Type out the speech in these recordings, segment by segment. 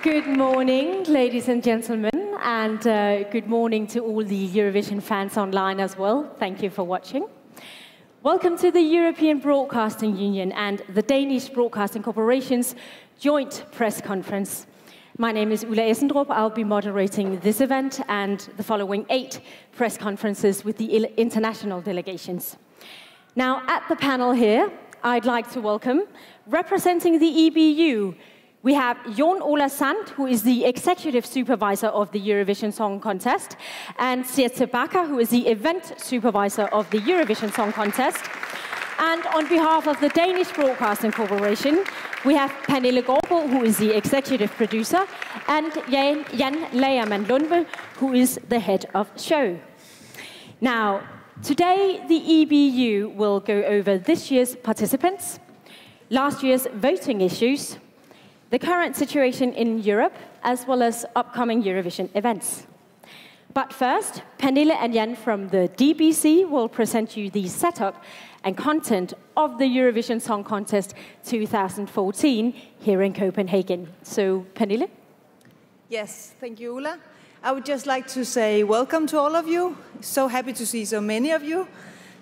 Good morning, ladies and gentlemen, and good morning to all the Eurovision fans online as well. Thank you for watching. Welcome to the European Broadcasting Union and the Danish Broadcasting Corporation's joint press conference. My name is Ulla Essendrup. I'll be moderating this event and the following 8 press conferences with the international delegations. Now, at the panel here, I'd like to welcome, representing the EBU, we have Jon Ola Sand, who is the Executive Supervisor of the Eurovision Song Contest, and Sietse Bakker, who is the Event Supervisor of the Eurovision Song Contest. And on behalf of the Danish Broadcasting Corporation, we have Pernille Gaardbo, who is the Executive Producer, and Jan Lagerman Lundve, who is the Head of Show. Now, today the EBU will go over this year's participants, last year's voting issues, the current situation in Europe, as well as upcoming Eurovision events. But first, Pernille and Jan from the DBC will present you the setup and content of the Eurovision Song Contest 2014 here in Copenhagen. So, Pernille? Yes, thank you, Ulla. I would just like to say welcome to all of you. So happy to see so many of you.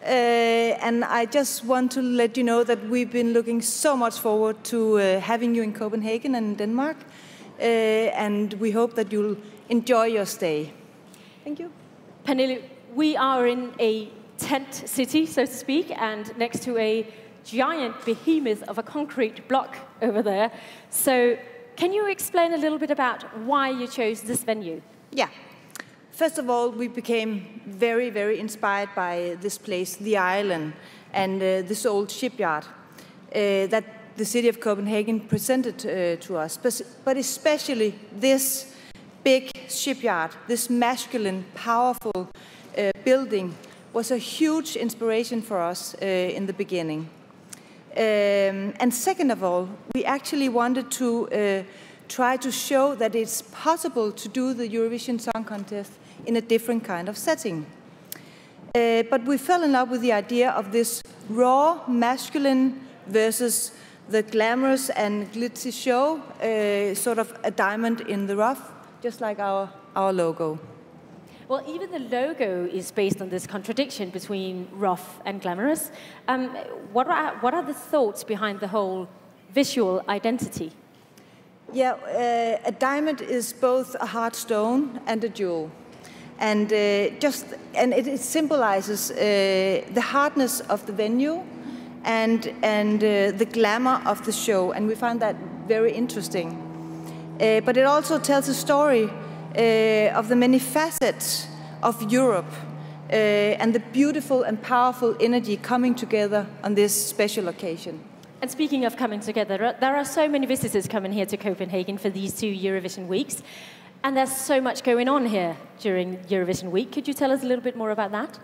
And I just want to let you know that we've been looking so much forward to having you in Copenhagen and Denmark. And we hope that you'll enjoy your stay. Thank you. Pernille, we are in a tent city, so to speak, and next to a giant behemoth of a concrete block over there. So can you explain a little bit about why you chose this venue? Yeah. First of all, we became very, very inspired by this place, the island, and this old shipyard that the city of Copenhagen presented to us. But especially this big shipyard, this masculine, powerful building was a huge inspiration for us in the beginning. And second of all, we actually wanted to try to show that it's possible to do the Eurovision Song Contest in a different kind of setting. But we fell in love with the idea of this raw, masculine versus the glamorous and glitzy show, sort of a diamond in the rough, just like our logo. Well, even the logo is based on this contradiction between rough and glamorous. What are the thoughts behind the whole visual identity? Yeah, a diamond is both a hard stone and a jewel. And it symbolizes the hardness of the venue and the glamour of the show, and we found that very interesting. But it also tells a story of the many facets of Europe and the beautiful and powerful energy coming together on this special occasion. And speaking of coming together, there are so many visitors coming here to Copenhagen for these 2 Eurovision weeks. And there's so much going on here during Eurovision week. Could you tell us a little bit more about that?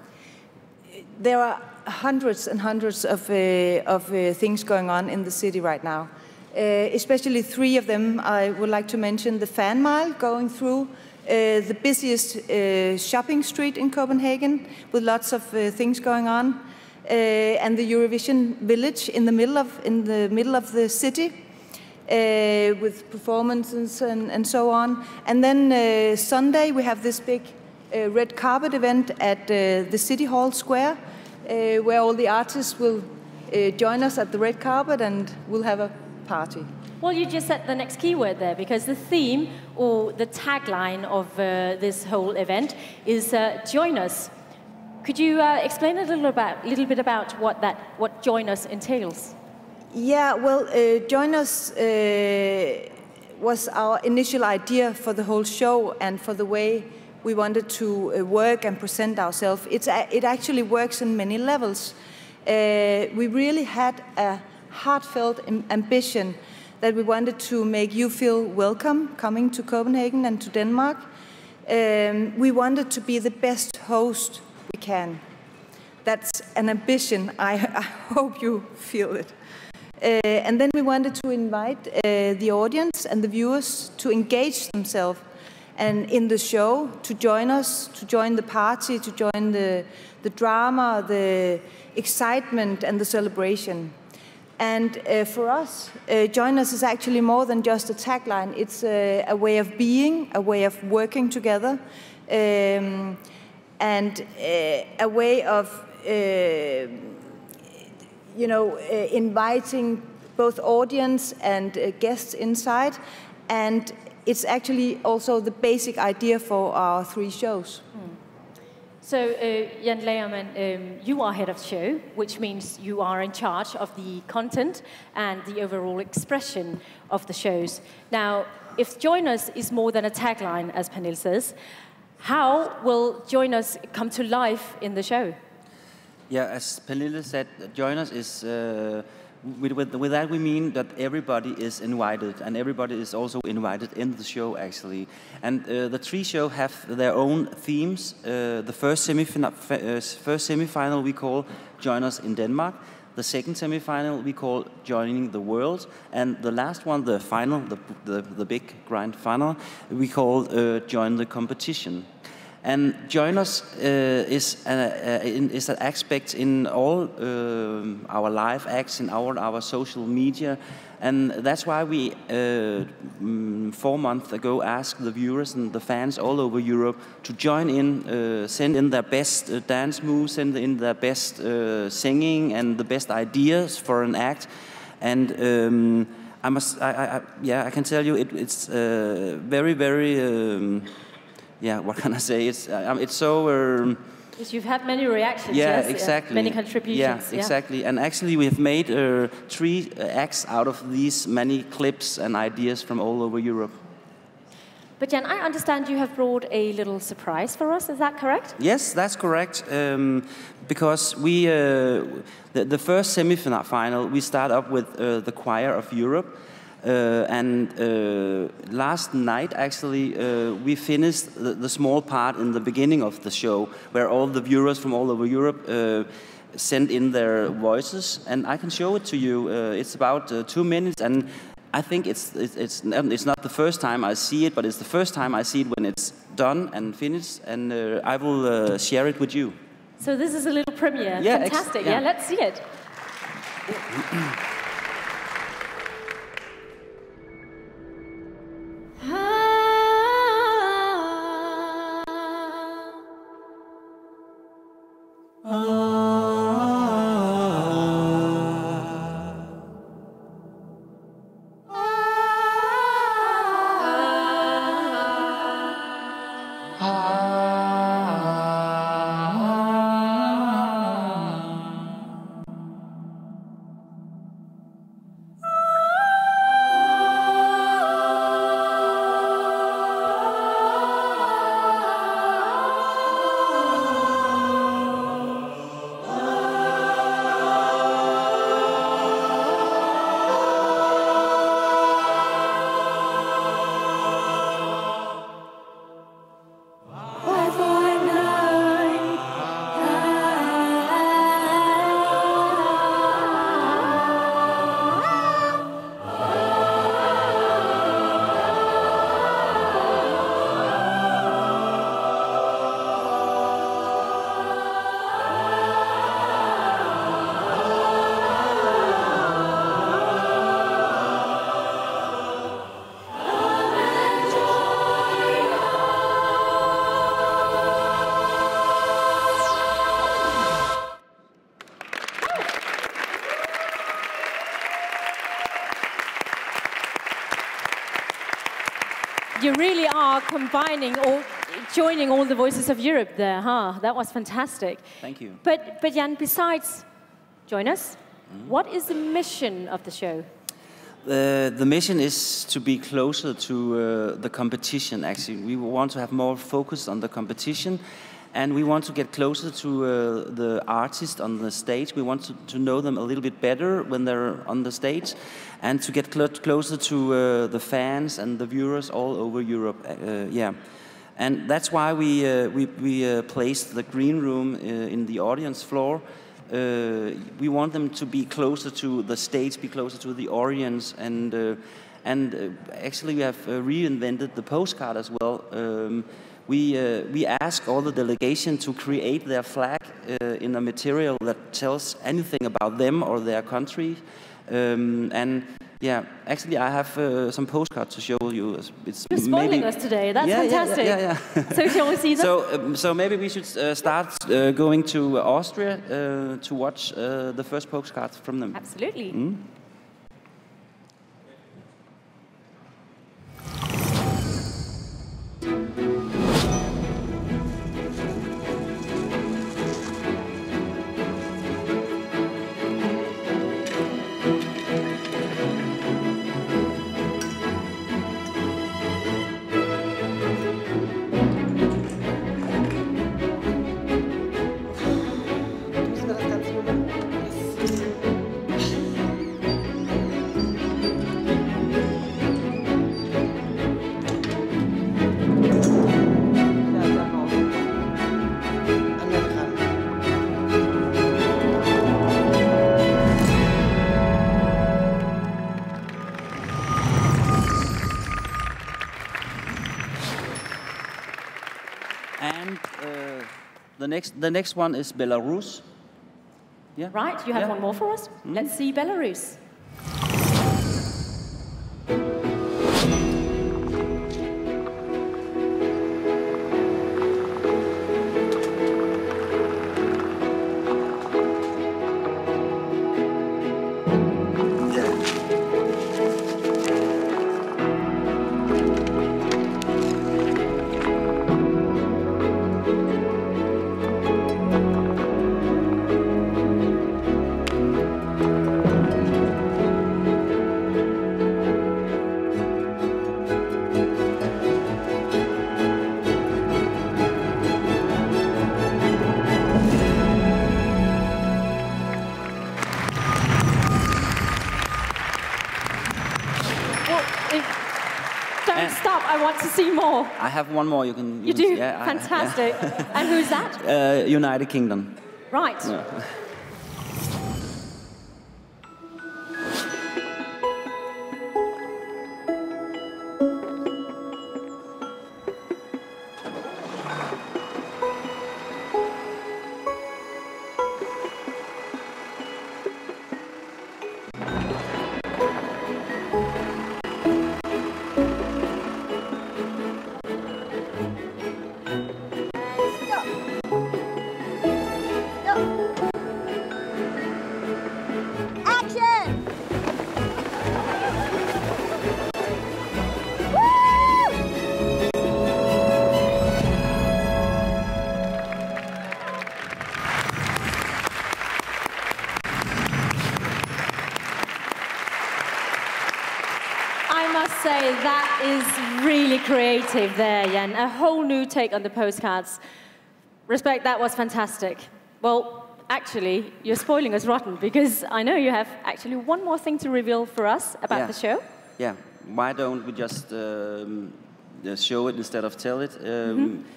There are hundreds and hundreds of things going on in the city right now. Especially 3 of them I would like to mention. The Fan Mile going through the busiest shopping street in Copenhagen with lots of things going on. And the Eurovision Village in the middle of the city. With performances and so on. And then Sunday we have this big red carpet event at the City Hall Square, where all the artists will join us at the red carpet and we'll have a party. Well, you just said the next keyword there, because the theme or the tagline of this whole event is Join Us. Could you explain a little bit about what Join Us entails? Yeah, well, Join Us was our initial idea for the whole show and for the way we wanted to work and present ourselves. It actually works on many levels. We really had a heartfelt ambition that we wanted to make you feel welcome coming to Copenhagen and to Denmark. We wanted to be the best host we can. That's an ambition. I hope you feel it. And then we wanted to invite the audience and the viewers to engage themselves and in the show, to join us, to join the party, to join the drama, the excitement and the celebration. And for us, Join Us is actually more than just a tagline. It's a way of being, a way of working together, and a way of inviting both audience and guests inside. And it's actually also the basic idea for our 3 shows. So, Jan Leiermann, you are head of show, which means you are in charge of the content and the overall expression of the shows. Now, if Join Us is more than a tagline, as Pernille says, how will Join Us come to life in the show? Yeah, as Pernille said, Join Us is... With that we mean that everybody is invited, and everybody is also invited in the show actually. And the 3 shows have their own themes. The first semi-final we call Join Us in Denmark. The second semi-final we call Joining the World. And the last one, the final, the big grand final, we call Join the Competition. And Join Us is an aspect in all our live acts, in our social media. And that's why we, 4 months ago, asked the viewers and the fans all over Europe to join in, send in their best dance moves, send in their best singing and the best ideas for an act. And I can tell you it's very, very... yeah, what can I say? It's so... Because you've had many reactions, yeah, yes? Exactly. Many contributions. Yeah, exactly. And actually we have made 3 acts out of these many clips and ideas from all over Europe. But Jan, I understand you have brought a little surprise for us, is that correct? Yes, that's correct. Because we, the first semi-final, we start up with the Choir of Europe. Last night, actually, we finished the small part in the beginning of the show, where all the viewers from all over Europe sent in their voices, and I can show it to you. It's about 2 minutes, and I think it's not the first time I see it, but it's the first time I see it when it's done and finished, and I will share it with you. So this is a little premiere. Yeah, fantastic. Yeah, let's see it. You really are combining or joining all the voices of Europe there, huh? That was fantastic. Thank you. But Jan, besides Join Us, what is the mission of the show? The mission is to be closer to the competition, actually. We want to have more focus on the competition, and we want to get closer to the artists on the stage. We want to know them a little bit better when they're on the stage, and to get closer to the fans and the viewers all over Europe. Yeah, and that's why we placed the green room in the audience floor. We want them to be closer to the stage, be closer to the audience, and actually we have reinvented the postcard as well. we ask all the delegation to create their flag in a material that tells anything about them or their country. And yeah, actually, I have some postcards to show you. You're spoiling us today. That's fantastic. Yeah. So shall we see them? So maybe we should start going to Austria to watch the first postcard from them. Absolutely. And the next one is Belarus. Yeah. Right, you have one more for us. Let's see Belarus. Don't stop, I want to see more. I have one more you can... You do? Yeah, fantastic. And who's that? United Kingdom. Right. Yeah. Say that is really creative there, Jan. A whole new take on the postcards. Respect, that was fantastic. Well, actually, you're spoiling us rotten because I know you have actually one more thing to reveal for us about the show. Yeah, why don't we just show it instead of tell it?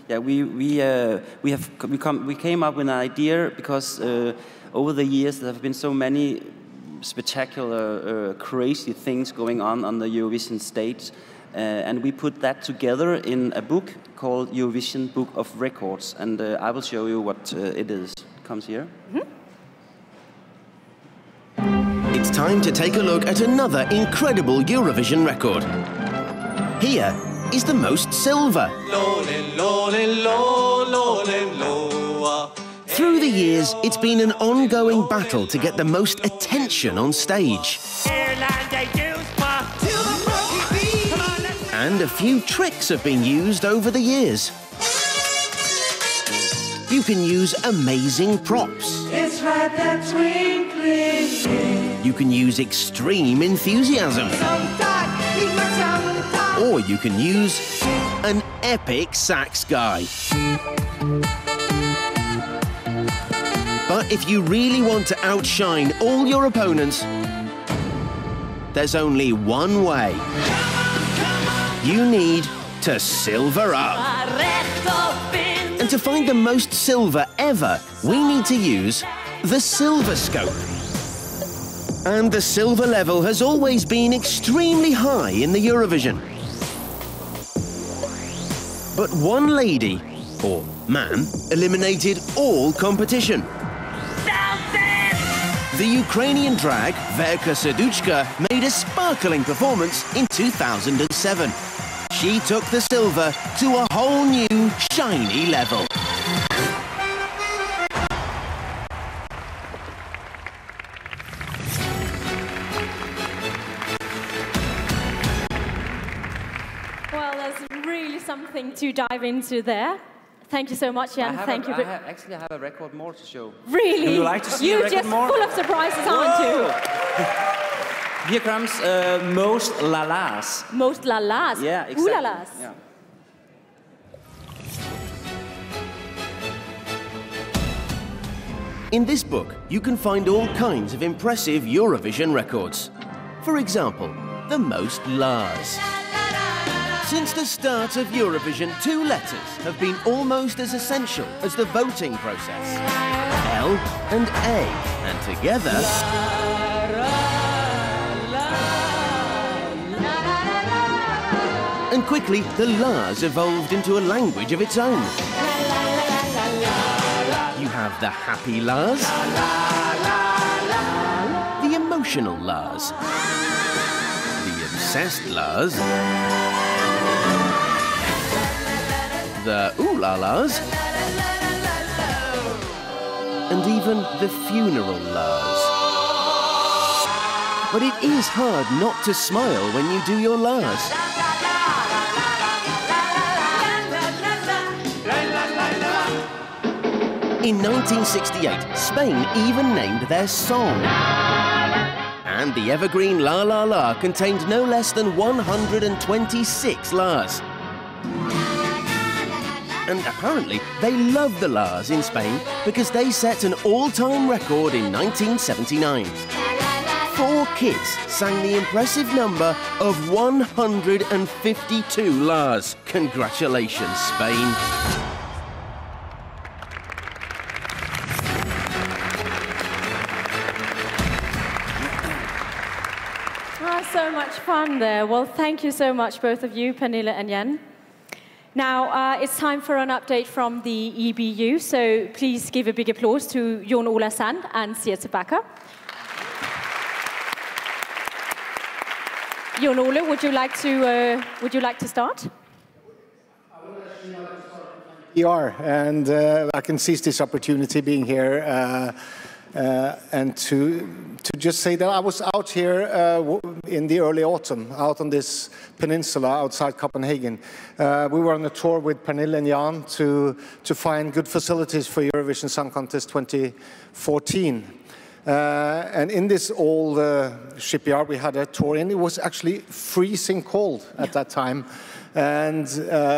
Yeah, we came up with an idea because over the years there have been so many spectacular, crazy things going on the Eurovision stage, and we put that together in a book called Eurovision Book of Records, and I will show you what it is. It comes here. It's time to take a look at another incredible Eurovision record. Here is the most silver. Through the years, it's been an ongoing battle to get the most attention on stage. And a few tricks have been used over the years. You can use amazing props. It's like that twinkling. You can use extreme enthusiasm. Or you can use an epic sax guy. But if you really want to outshine all your opponents, there's only one way. You need to silver up. And to find the most silver ever, we need to use the silver scope. And the silver level has always been extremely high in the Eurovision. But one lady, or man, eliminated all competition. The Ukrainian drag, Verka Serduchka, made a sparkling performance in 2007. She took the silver to a whole new, shiny level. Well, there's really something to dive into there. Thank you so much, Jan. Thank you. Actually, I have a record more to show. Really? Would you like to see a record more? You're just full of surprises, aren't you? Here comes Most La-Las. Most La-Las? Yeah, exactly. Ooh La-Las. Yeah. In this book, you can find all kinds of impressive Eurovision records. For example, the most La's. Since the start of Eurovision, 2 letters have been almost as essential as the voting process. L and A, and together... And quickly, the La's evolved into a language of its own. You have the happy La's, the emotional La's, the obsessed La's, the ooh-la-las, and even the funeral La's. But it is hard not to smile when you do your La's. In 1968, Spain even named their song. And the evergreen La La La contained no less than 126 La's. And apparently, they love the La's in Spain because they set an all-time record in 1979. 4 kids sang the impressive number of 152 La's. Congratulations, Spain. So much fun there. Well, thank you so much, both of you, Pernille and Jan. Now, it's time for an update from the EBU, so please give a big applause to Jon Ola Sand and Sietse Bakker. Jon Ole, would you like to start? We are, and I can seize this opportunity being here and to just say that I was out here in the early autumn, out on this peninsula outside Copenhagen. We were on a tour with Pernille and Jan to find good facilities for Eurovision Song Contest 2014. And in this old shipyard we had a tour in. It was actually freezing cold at that time. And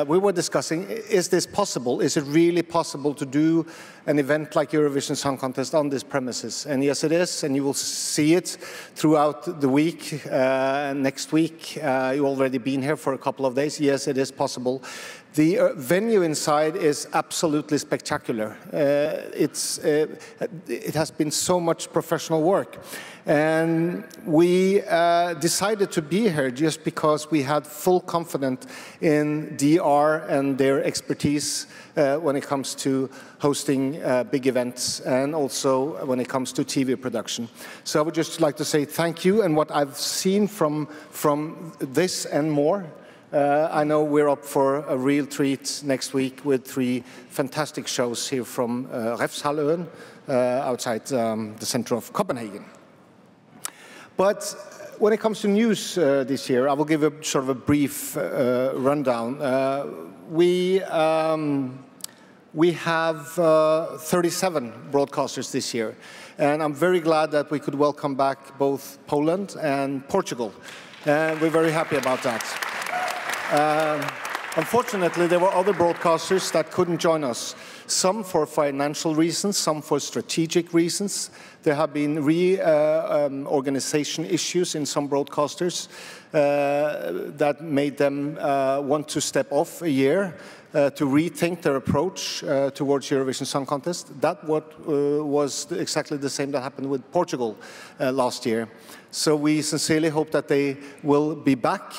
we were discussing, is this possible? Is it really possible to do an event like Eurovision Song Contest on these premises? And yes, it is, and you will see it throughout the week. Next week, you've already been here for a couple of days. Yes, it is possible. The venue inside is absolutely spectacular. It has been so much professional work. And we decided to be here just because we had full confidence in DR and their expertise when it comes to hosting big events and also when it comes to TV production. So I would just like to say thank you, and what I've seen from this and more, I know we're up for a real treat next week with 3 fantastic shows here from Refshaløen outside the center of Copenhagen. But when it comes to news this year, I will give a sort of a brief rundown. We have 37 broadcasters this year, and I'm very glad that we could welcome back both Poland and Portugal, and we're very happy about that. Unfortunately, there were other broadcasters that couldn't join us, some for financial reasons, some for strategic reasons. There have been reorganization issues in some broadcasters that made them want to step off a year to rethink their approach towards Eurovision Song Contest. That was exactly the same that happened with Portugal last year. So we sincerely hope that they will be back.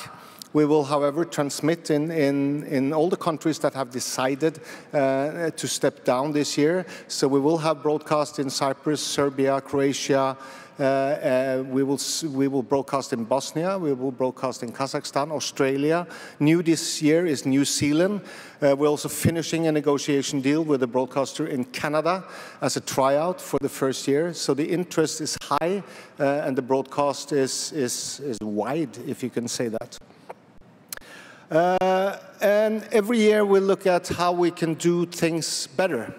We will, however, transmit in all the countries that have decided to step down this year. So we will have broadcast in Cyprus, Serbia, Croatia. We will broadcast in Bosnia. We will broadcast in Kazakhstan, Australia. New this year is New Zealand. We're also finishing a negotiation deal with a broadcaster in Canada as a tryout for the first year. So the interest is high, and the broadcast is wide, if you can say that. And every year we look at how we can do things better.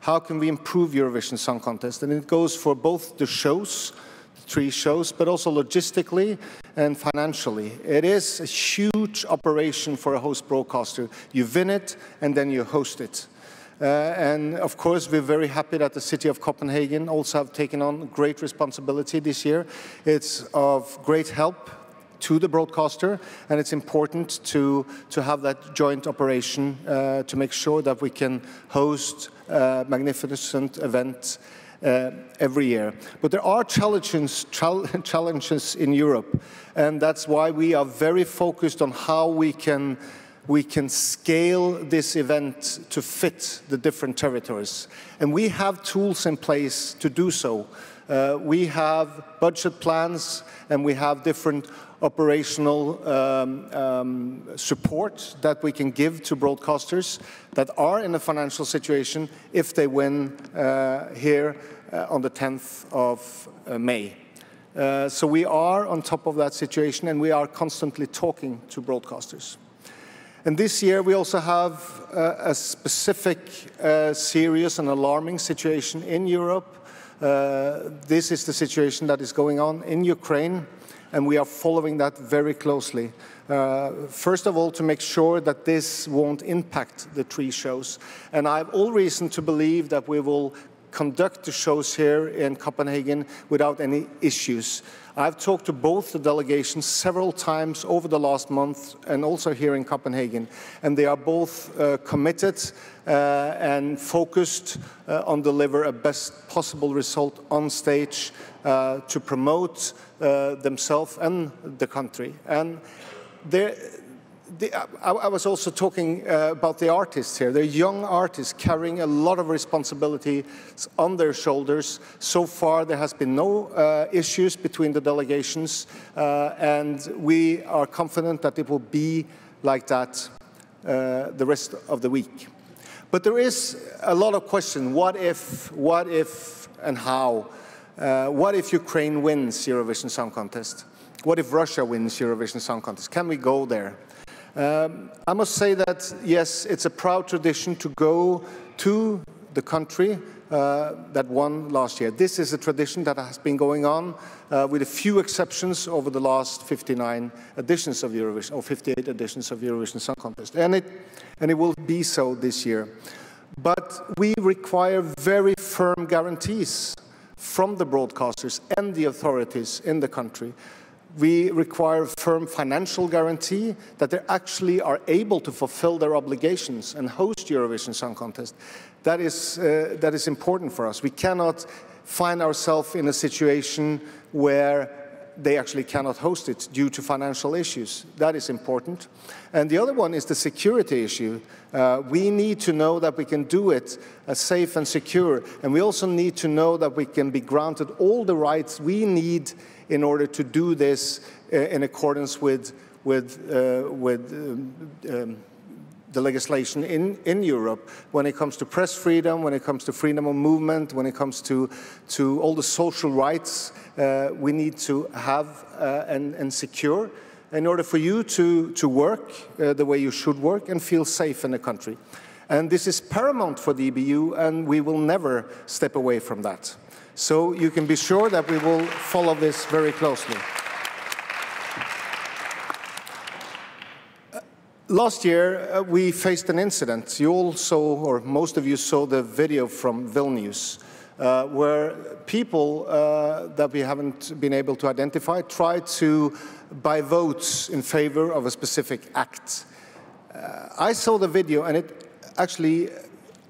How can we improve Eurovision Song Contest? And it goes for both the shows, the 3 shows, but also logistically and financially. It is a huge operation for a host broadcaster. You win it, and then you host it. And of course, we're very happy that the city of Copenhagen also have taken on great responsibility this year. It's of great help to the broadcaster, and it's important to have that joint operation to make sure that we can host magnificent events every year. But there are challenges in Europe, and that's why we are very focused on how we can scale this event to fit the different territories. And we have tools in place to do so. We have budget plans, and we have different operational support that we can give to broadcasters that are in a financial situation if they win here on the 10th of May. So we are on top of that situation, and we are constantly talking to broadcasters. And this year we also have a specific, serious and alarming situation in Europe. This is the situation that is going on in Ukraine, and we are following that very closely. First of all, to make sure that this won't impact the 3 shows. And I have all reason to believe that we will conduct the shows here in Copenhagen without any issues. I've talked to both the delegations several times over the last month and also here in Copenhagen, and they are both committed and focused on deliver a best possible result on stage to promote themselves and the country. And I was also talking about the artists here. They're young artists carrying a lot of responsibility on their shoulders. So far, there has been no issues between the delegations, and we are confident that it will be like that the rest of the week. But there is a lot of question. What if, and how? What if Ukraine wins Eurovision Song Contest? What if Russia wins Eurovision Song Contest? Can we go there? I must say that, yes, it's a proud tradition to go to the country that won last year. This is a tradition that has been going on with a few exceptions over the last 59 editions of Eurovision, or 58 editions of Eurovision Song Contest. And it will be so this year. But we require very firm guarantees from the broadcasters and the authorities in the country. We require firm financial guarantee that they actually are able to fulfill their obligations and host Eurovision Song Contest. That is important for us. We cannot find ourselves in a situation where they actually cannot host it due to financial issues. That is important. And the other one is the security issue. We need to know that we can do it safe and secure. And we also need to know that we can be granted all the rights we need in order to do this in accordance with the legislation in Europe when it comes to press freedom, when it comes to freedom of movement, when it comes to all the social rights we need to have and secure in order for you to work the way you should work and feel safe in the country. And this is paramount for the EBU, and we will never step away from that. So you can be sure that we will follow this very closely. Last year, we faced an incident. You also, or most of you saw the video from Vilnius, where people that we haven't been able to identify tried to buy votes in favor of a specific act. I saw the video, and it actually,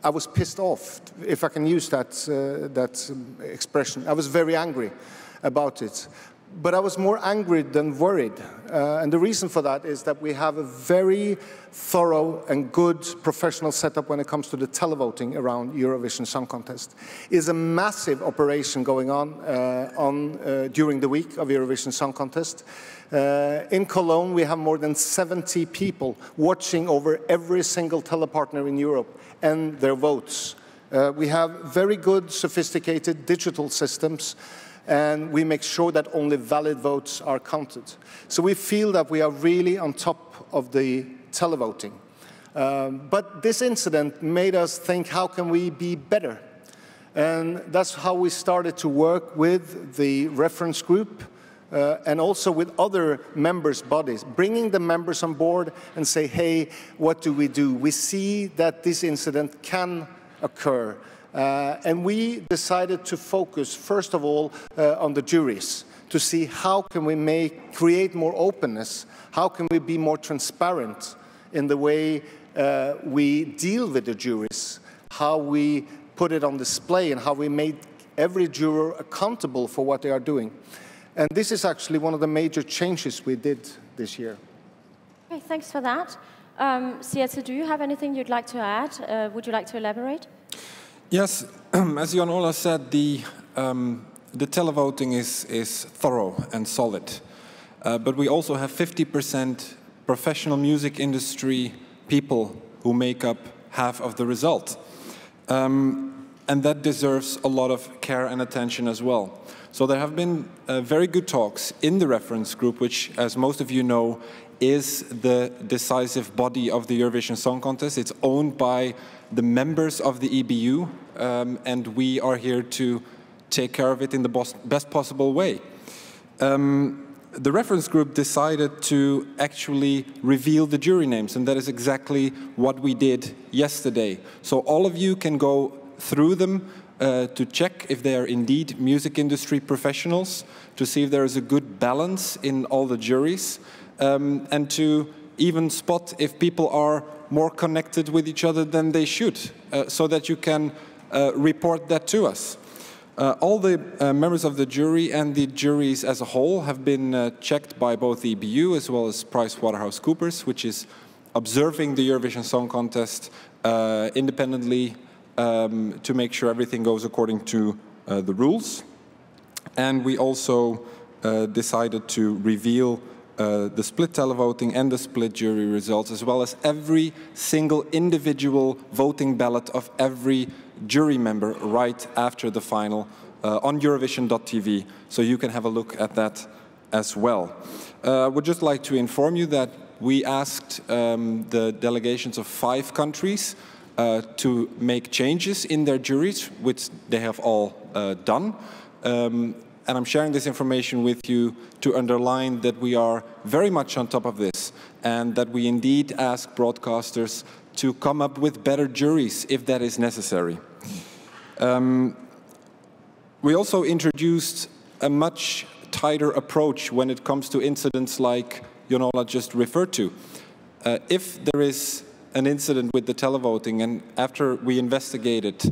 I was pissed off, if I can use that expression. I was very angry about it. But I was more angry than worried. And the reason for that is that we have a very thorough and good professional setup when it comes to the televoting around Eurovision Song Contest. It's a massive operation going on, during the week of Eurovision Song Contest. In Cologne, we have more than 70 people watching over every single telepartner in Europe and their votes. We have very good, sophisticated digital systems, and we make sure that only valid votes are counted. So we feel that we are really on top of the televoting. But this incident made us think, how can we be better? And that's how we started to work with the reference group and also with other members' bodies, bringing the members on board and say, hey, what do? We see that this incident can occur. And we decided to focus, first of all, on the juries, to see how can we create more openness, how can we be more transparent in the way we deal with the juries, how we put it on display, and how we made every juror accountable for what they are doing. And this is actually one of the major changes we did this year. Okay, thanks for that. Sietse, do you have anything you'd like to add? Would you like to elaborate? Yes, as Jan Ola said, the televoting is thorough and solid. But we also have 50% professional music industry people who make up half of the result. And that deserves a lot of care and attention as well. So there have been very good talks in the reference group, which, as most of you know, is the decisive body of the Eurovision Song Contest. It's owned by the members of the EBU, and we are here to take care of it in the best possible way. The reference group decided to actually reveal the jury names, and that is exactly what we did yesterday. So all of you can go through them to check if they are indeed music industry professionals, to see if there is a good balance in all the juries, and to even spot if people are more connected with each other than they should, so that you can report that to us. All the members of the jury and the juries as a whole have been checked by both the EBU as well as PricewaterhouseCoopers, which is observing the Eurovision Song Contest independently to make sure everything goes according to the rules. And we also decided to reveal the split televoting and the split jury results, as well as every single individual voting ballot of every jury member right after the final on Eurovision.tv, so you can have a look at that as well. I would just like to inform you that we asked the delegations of 5 countries to make changes in their juries, which they have all done. And I'm sharing this information with you to underline that we are very much on top of this, and that we indeed ask broadcasters to come up with better juries if that is necessary. We also introduced a much tighter approach when it comes to incidents like Jan Ola just referred to. If there is an incident with the televoting, and after we investigate it,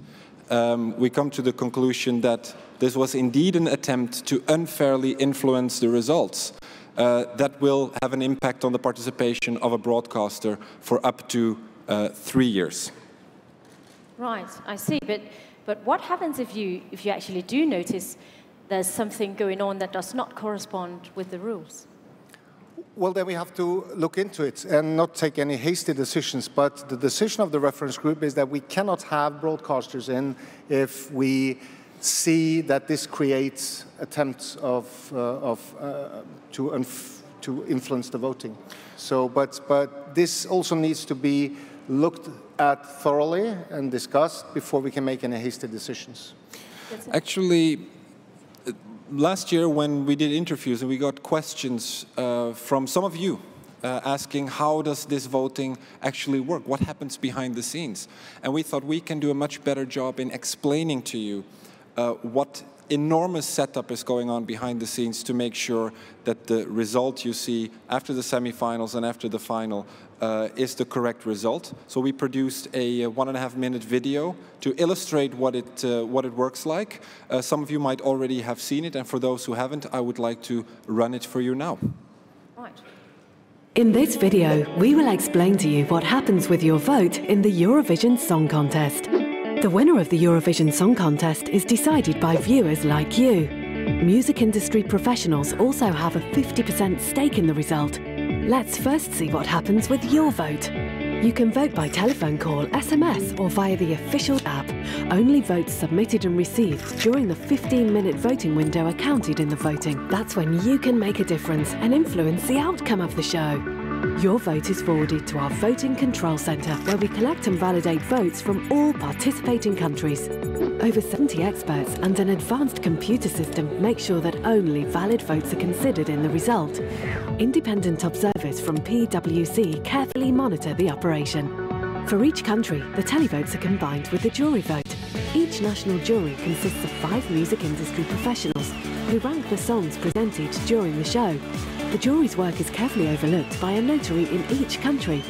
we come to the conclusion that this was indeed an attempt to unfairly influence the results. That will have an impact on the participation of a broadcaster for up to 3 years. Right, I see. But what happens if you actually do notice there's something going on that does not correspond with the rules? Well, then we have to look into it and not take any hasty decisions. But the decision of the reference group is that we cannot have broadcasters in if we see that this creates attempts to influence the voting. So, but this also needs to be looked at thoroughly and discussed before we can make any hasty decisions. Actually, last year when we did interviews and we got questions from some of you asking how does this voting actually work, what happens behind the scenes, and we thought we can do a much better job in explaining to you what enormous setup is going on behind the scenes to make sure that the result you see after the semifinals and after the final is the correct result. So we produced a 1.5-minute video to illustrate what it works like. Some of you might already have seen it, and for those who haven't, I would like to run it for you now. Right. In this video, we will explain to you what happens with your vote in the Eurovision Song Contest. The winner of the Eurovision Song Contest is decided by viewers like you. Music industry professionals also have a 50% stake in the result. Let's first see what happens with your vote. You can vote by telephone call, SMS or via the official app. Only votes submitted and received during the 15-minute voting window are counted in the voting. That's when you can make a difference and influence the outcome of the show. Your vote is forwarded to our voting control centre, where we collect and validate votes from all participating countries. Over 70 experts and an advanced computer system make sure that only valid votes are considered in the result. Independent observers from PwC carefully monitor the operation. For each country, the televotes are combined with the jury vote. Each national jury consists of 5 music industry professionals who rank the songs presented during the show. The jury's work is carefully overlooked by a notary in each country.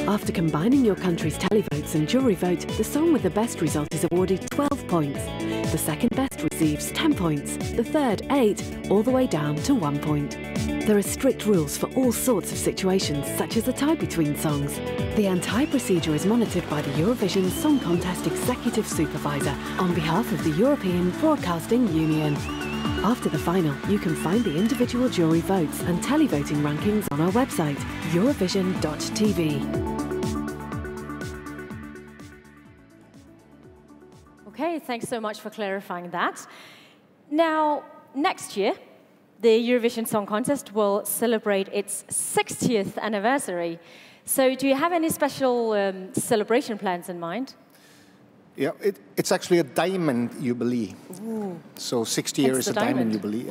After combining your country's televotes and jury vote, the song with the best result is awarded 12 points. The second best receives 10 points, the third 8, all the way down to 1 point. There are strict rules for all sorts of situations, such as a tie between songs. The entire procedure is monitored by the Eurovision Song Contest Executive Supervisor on behalf of the European Broadcasting Union. After the final, you can find the individual jury votes and televoting rankings on our website, Eurovision.tv. Okay, thanks so much for clarifying that. Now, next year, the Eurovision Song Contest will celebrate its 60th anniversary. So do you have any special celebration plans in mind? Yeah, it's actually a diamond jubilee. Ooh. So 60 years is a diamond jubilee.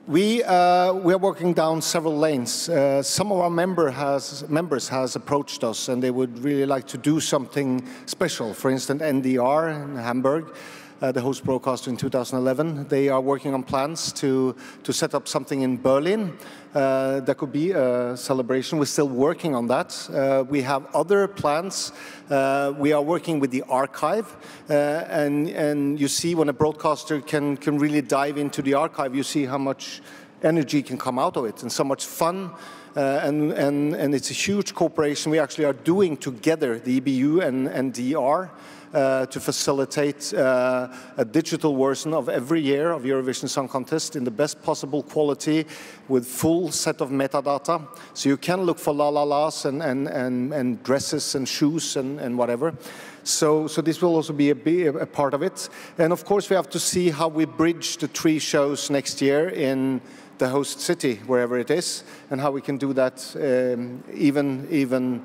We are working down several lanes. Some of our members has approached us, and they would really like to do something special. For instance, NDR in Hamburg, the host broadcaster in 2011, they are working on plans to set up something in Berlin. That could be a celebration. We're still working on that. We have other plans. We are working with the archive, and you see when a broadcaster can really dive into the archive, you see how much energy can come out of it, and so much fun. And it's a huge cooperation we actually are doing together, the EBU and DR. To facilitate a digital version of every year of Eurovision Song Contest in the best possible quality with full set of metadata. So you can look for la-la-las and dresses and shoes and whatever. So this will also be a part of it. And of course we have to see how we bridge the 3 shows next year in the host city, wherever it is, and how we can do that even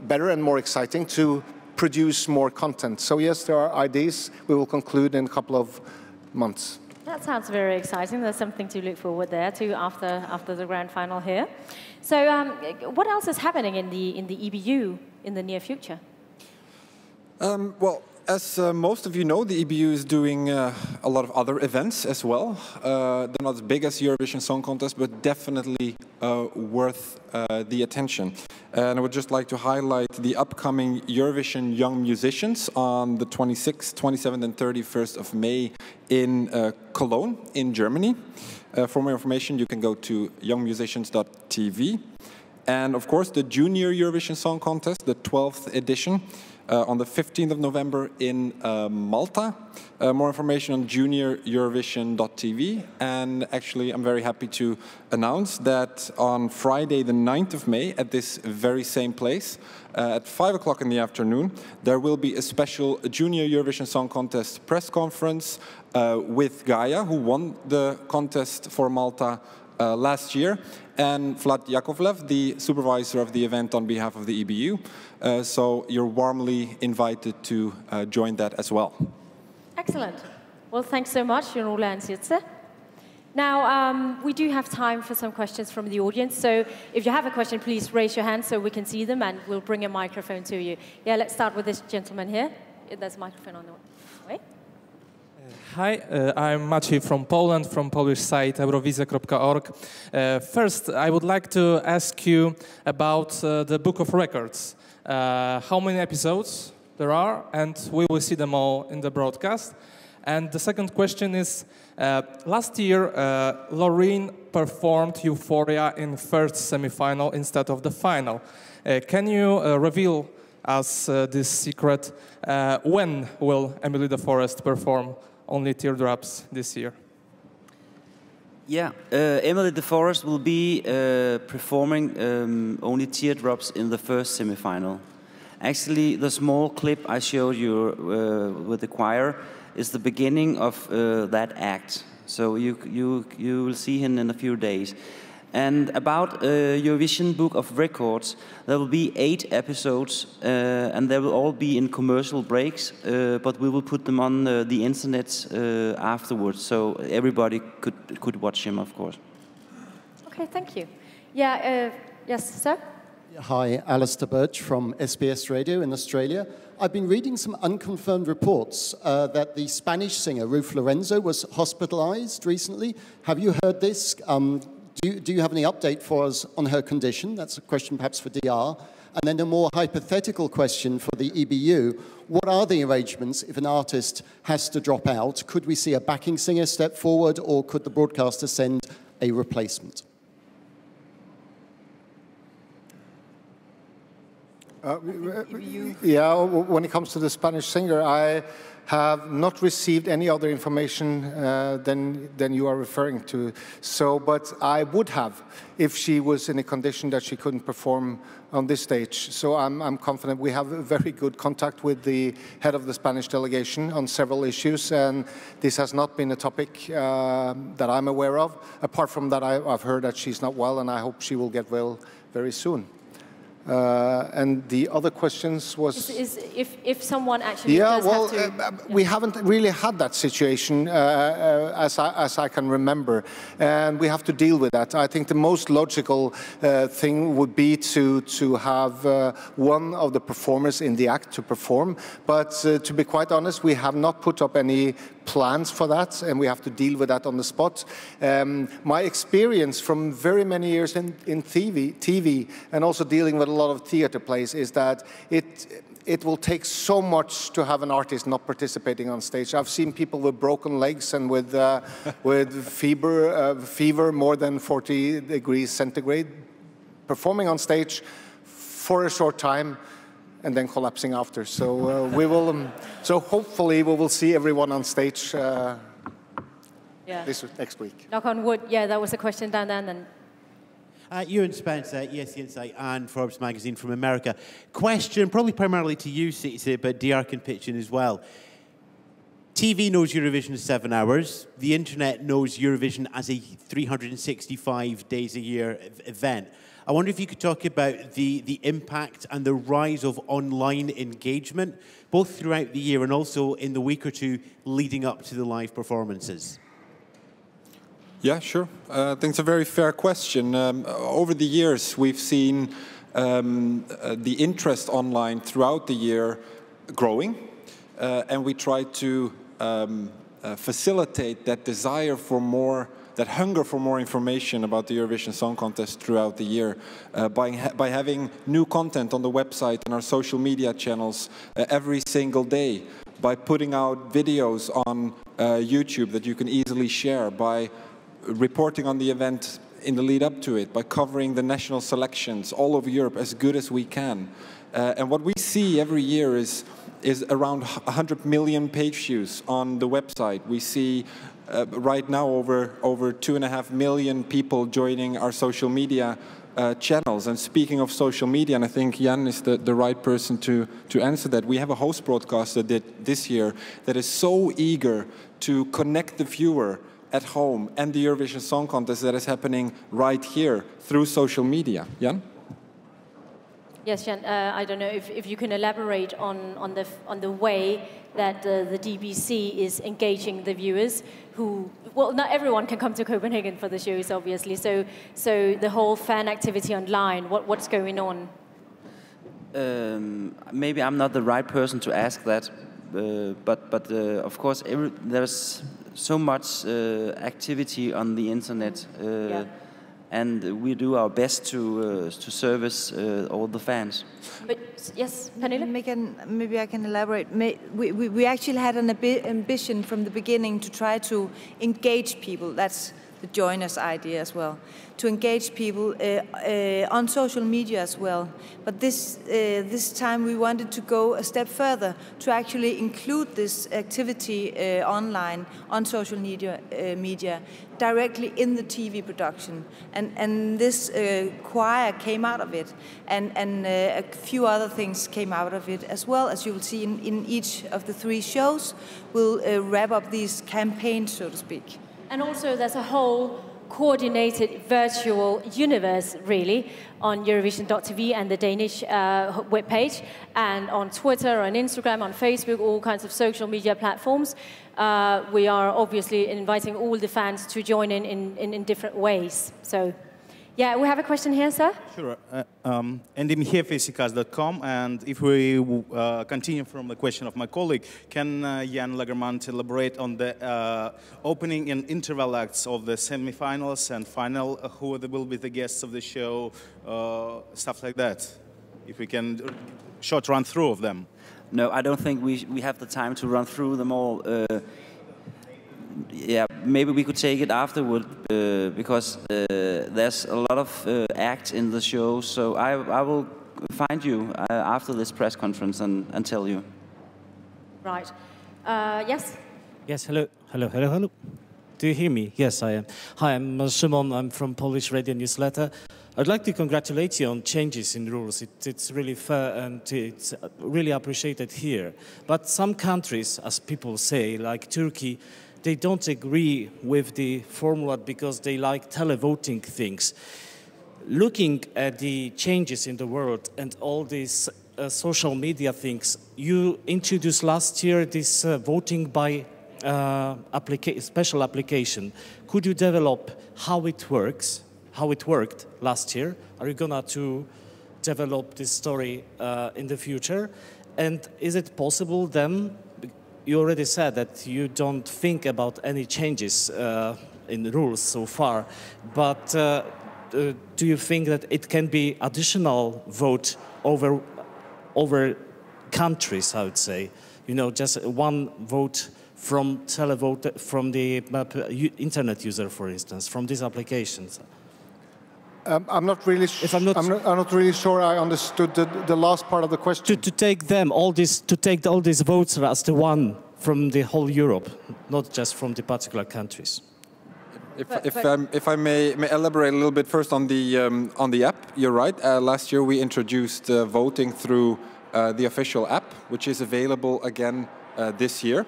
better and more exciting to produce more content. So yes, there are ideas. We will conclude in a couple of months. That sounds very exciting. There's something to look forward there to after the grand final here. So what else is happening in the EBU in the near future? Well, as most of you know, the EBU is doing a lot of other events as well. They're not as big as Eurovision Song Contest, but definitely worth the attention. And I would just like to highlight the upcoming Eurovision Young Musicians on the 26th, 27th and 31st of May in Cologne in Germany. For more information, you can go to youngmusicians.tv. And of course, the Junior Eurovision Song Contest, the 12th edition, on the 15th of November in Malta. More information on junioreurovision.tv. And actually, I'm very happy to announce that on Friday, the 9th of May, at this very same place, at 5 o'clock in the afternoon, there will be a special Junior Eurovision Song Contest press conference with Gaia, who won the contest for Malta last year, and Vlad Yakovlev, the supervisor of the event on behalf of the EBU. So you're warmly invited to join that as well. Excellent. Well, thanks so much, Jon Ole and Sirtse. Now, we do have time for some questions from the audience. So if you have a question, please raise your hand so we can see them, and we'll bring a microphone to you. Yeah, let's start with this gentleman here. There's a microphone on the way. Hi, I'm Maciej from Poland, from Polish site Eurovision.org. First, I would like to ask you about the Book of Records. How many episodes there are, and we will see them all in the broadcast. And the second question is, last year, Loreen performed Euphoria in first semi-final instead of the final. Can you reveal us this secret? When will Emily de Forest perform Only Teardrops this year? Yeah, Emily de Forest will be performing Only Teardrops in the first semi-final. Actually, the small clip I showed you with the choir is the beginning of that act. So you will see him in a few days. And about Eurovision Book of Records, there will be 8 episodes, and they will all be in commercial breaks, but we will put them on the internet afterwards, so everybody could watch them, of course. Okay, thank you. Yeah, yes, sir? Hi, Alistair Birch from SBS Radio in Australia. I've been reading some unconfirmed reports that the Spanish singer Ruth Lorenzo was hospitalized recently. Have you heard this? Do you have any update for us on her condition? That's a question perhaps for DR. And then a more hypothetical question for the EBU. What are the arrangements if an artist has to drop out? Could we see a backing singer step forward, or could the broadcaster send a replacement? Yeah, when it comes to the Spanish singer, I have not received any other information than you are referring to. So, but I would have if she was in a condition that she couldn't perform on this stage. So I'm confident. We have a very good contact with the head of the Spanish delegation on several issues, and this has not been a topic that I'm aware of. Apart from that, I've heard that she's not well, and I hope she will get well very soon. And the other questions was... if someone actually does have to... we haven't really had that situation as I can remember, and we have to deal with that. I think the most logical thing would be to have one of the performers in the act to perform, but to be quite honest, we have not put up any plans for that, and we have to deal with that on the spot. My experience from very many years in TV and also dealing with a lot of theater plays is that it will take so much to have an artist not participating on stage. I've seen people with broken legs and with fever more than 40 degrees centigrade performing on stage for a short time and then collapsing after. So we will. So hopefully we will see everyone on stage this next week. Knock on wood. Yeah, that was a question down there. And then. Ewan Spencer, ESC Insight and Forbes magazine from America. Question, probably primarily to you, Cece, but DR can pitch in as well. TV knows Eurovision is 7 hours. The internet knows Eurovision as a 365 days a year event. I wonder if you could talk about the impact and the rise of online engagement, both throughout the year and also in the week or two leading up to the live performances. Yeah, sure. I think it's a very fair question. Over the years, we've seen the interest online throughout the year growing, and we try to facilitate that desire for more, that hunger for more information about the Eurovision Song Contest throughout the year by having new content on the website and our social media channels every single day, by putting out videos on YouTube that you can easily share, by reporting on the event in the lead up to it, by covering the national selections all over Europe as good as we can. And what we see every year is around 100 million page views on the website. We see right now over 2.5 million people joining our social media channels. And speaking of social media, and I think Jan is the right person to answer that, we have a host broadcaster this year that is so eager to connect the viewer at home and the Eurovision Song Contest that is happening right here through social media. Jan? Yes, Jan, I don't know if you can elaborate on the way that the DBC is engaging the viewers who, well, not everyone can come to Copenhagen for the shows, obviously, so the whole fan activity online, what's going on? Maybe I'm not the right person to ask that, but of course, there's so much activity on the internet, and we do our best to service all the fans. But yes, Pernille? Maybe I can elaborate. We actually had an ambition from the beginning to try to engage people. That's the Join Us idea as well. To engage people on social media as well. But this time we wanted to go a step further to actually include this activity online, on social media, directly in the TV production. And this choir came out of it. And a few other things came out of it as well. As you will see in each of the 3 shows, we'll wrap up these campaigns, so to speak. And also there's a whole coordinated virtual universe, really, on Eurovision.tv and the Danish webpage, and on Twitter, on Instagram, on Facebook, all kinds of social media platforms. We are obviously inviting all the fans to join in different ways. So, yeah, we have a question here, sir. Sure. And I'm here for ESCKAZ.com. And if we continue from the question of my colleague, can Jan Lagermans elaborate on the opening and interval acts of the semi-finals and final? Who will be the guests of the show? Stuff like that. If we can short run through of them. No, I don't think we have the time to run through them all. Yeah, maybe we could take it afterward because there's a lot of acts in the show. So I will find you after this press conference and tell you. Right. Yes? Yes, hello. Do you hear me? Yes, I am. Hi, I'm Szymon. I'm from Polish Radio Newsletter. I'd like to congratulate you on changes in rules. It's really fair and it's really appreciated here. But some countries, as people say, like Turkey, they don't agree with the formula because they like televoting things. Looking at the changes in the world and all these social media things, you introduced last year this voting by special application. Could you develop how it works, how it worked last year? Are you gonna to develop this story in the future? And is it possible then? You already said that you don't think about any changes in the rules so far, but do you think that it can be additional vote over countries, I would say? You know, just one vote from televote, from the internet user, for instance, from these applications. I'm not really. I'm not really sure I understood the last part of the question. To take them all these votes as the one from the whole Europe, not just from the particular countries. If I may elaborate a little bit first on the app, you're right. Last year we introduced voting through the official app, which is available again this year.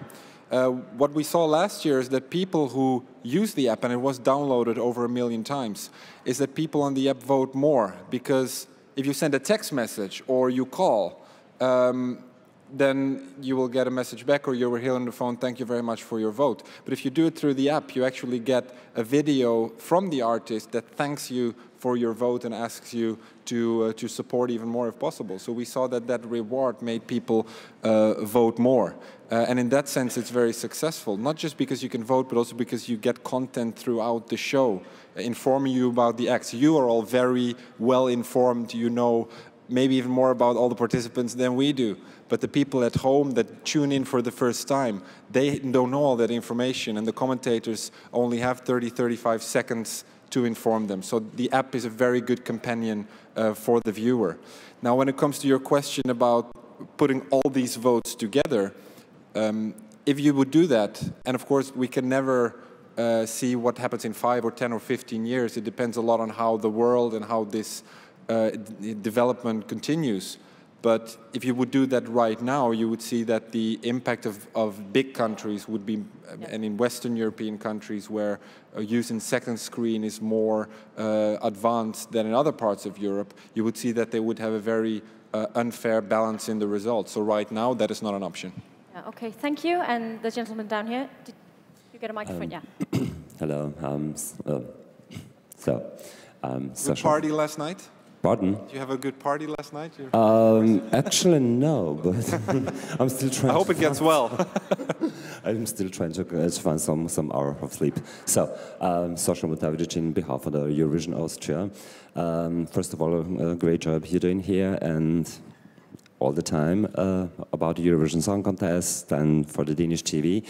What we saw last year is that people who use the app, and it was downloaded over 1 million times, is that people on the app vote more. Because if you send a text message or you call, then you will get a message back or you will hear on the phone, thank you very much for your vote. But if you do it through the app, you actually get a video from the artist that thanks you for your vote and asks you to support even more if possible. So we saw that that reward made people vote more. And in that sense, it's very successful, not just because you can vote, but also because you get content throughout the show, informing you about the acts. You are all very well informed, you know maybe even more about all the participants than we do. But the people at home that tune in for the first time, they don't know all that information, and the commentators only have 30, 35 seconds to inform them. So the app is a very good companion for the viewer. Now, when it comes to your question about putting all these votes together, if you would do that, and of course we can never see what happens in 5 or 10 or 15 years, it depends a lot on how the world and how this development continues. But if you would do that right now, you would see that the impact of big countries would be, and in Western European countries where using second screen is more advanced than in other parts of Europe, you would see that they would have a very unfair balance in the results. So right now, that is not an option. Yeah, okay, thank you. And the gentleman down here, did you get a microphone? Yeah. Hello. Good party last night? Pardon? Did you have a good party last night? Actually, no, but I'm still trying. I hope it gets well. I'm still trying to find some hour of sleep. So, Sasha Mutavic in behalf of the Eurovision Austria. First of all, a great job you're doing here and all the time about the Eurovision Song Contest and for the Danish TV.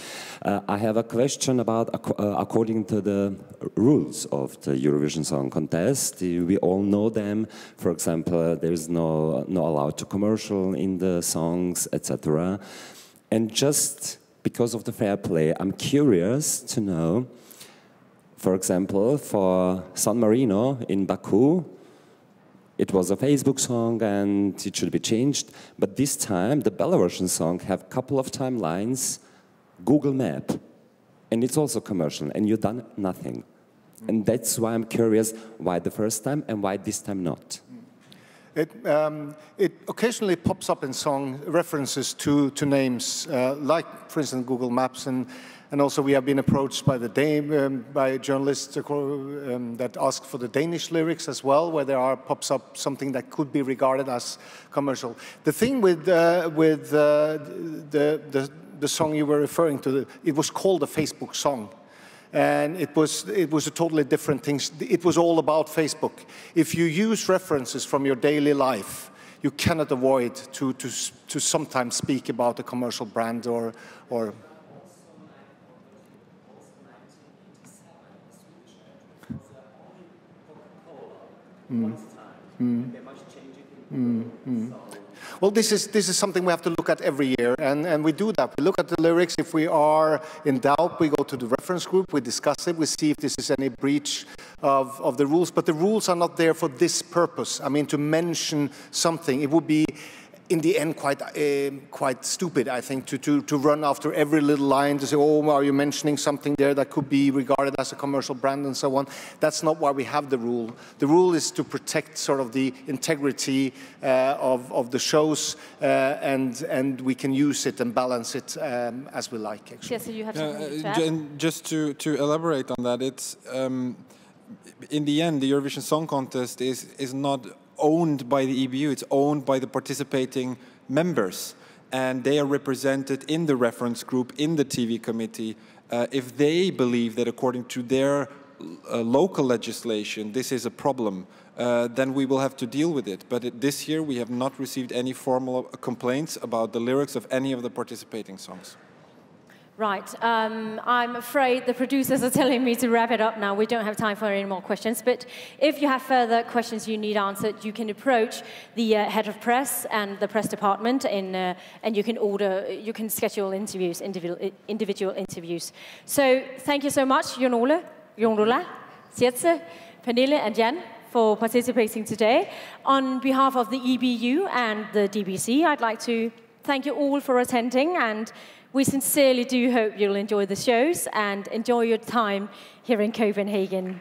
I have a question about, according to the rules of the Eurovision Song Contest, we all know them. For example, there's no allowed to commercial in the songs, etc. And just because of the fair play, I'm curious to know, for example, for San Marino in Baku, it was a Facebook song and it should be changed. But this time, the Belarusian song have a couple of timelines, Google Map, and it's also commercial, and you've done nothing. And that's why I'm curious, why the first time and why this time not? It occasionally pops up in song references to names, like, for instance, Google Maps, and also we have been approached by by journalists that ask for the Danish lyrics as well, where there pops up something that could be regarded as commercial. The thing with the song you were referring to, it was called a Facebook song. And it was a totally different thing. It was all about Facebook. If you use references from your daily life, you cannot avoid to sometimes speak about a commercial brand or Well, this is something we have to look at every year, and we do that. We look at the lyrics. If we are in doubt, we go to the reference group, we discuss it, we see if this is any breach of the rules. But the rules are not there for this purpose. I mean, to mention something, it would be, in the end, quite stupid, I think, to run after every little line to say, oh, are you mentioning something there that could be regarded as a commercial brand and so on. That's not why we have the rule. The rule is to protect sort of the integrity of the shows, and we can use it and balance it as we like, actually. Yes, so you have something to add? And just to elaborate on that, it's in the end, the Eurovision Song Contest is not owned by the EBU, it's owned by the participating members, and they are represented in the reference group, in the TV committee. If they believe that according to their local legislation this is a problem, then we will have to deal with it. But this year we have not received any formal complaints about the lyrics of any of the participating songs. Right. I'm afraid the producers are telling me to wrap it up now. We don't have time for any more questions. But if you have further questions you need answered, you can approach the head of press and the press department, and you can schedule interviews, individual interviews. So thank you so much, Jon Ola, Sietse, Pernille, and Jan, for participating today. On behalf of the EBU and the DBC, I'd like to thank you all for attending, and we sincerely do hope you'll enjoy the shows and enjoy your time here in Copenhagen.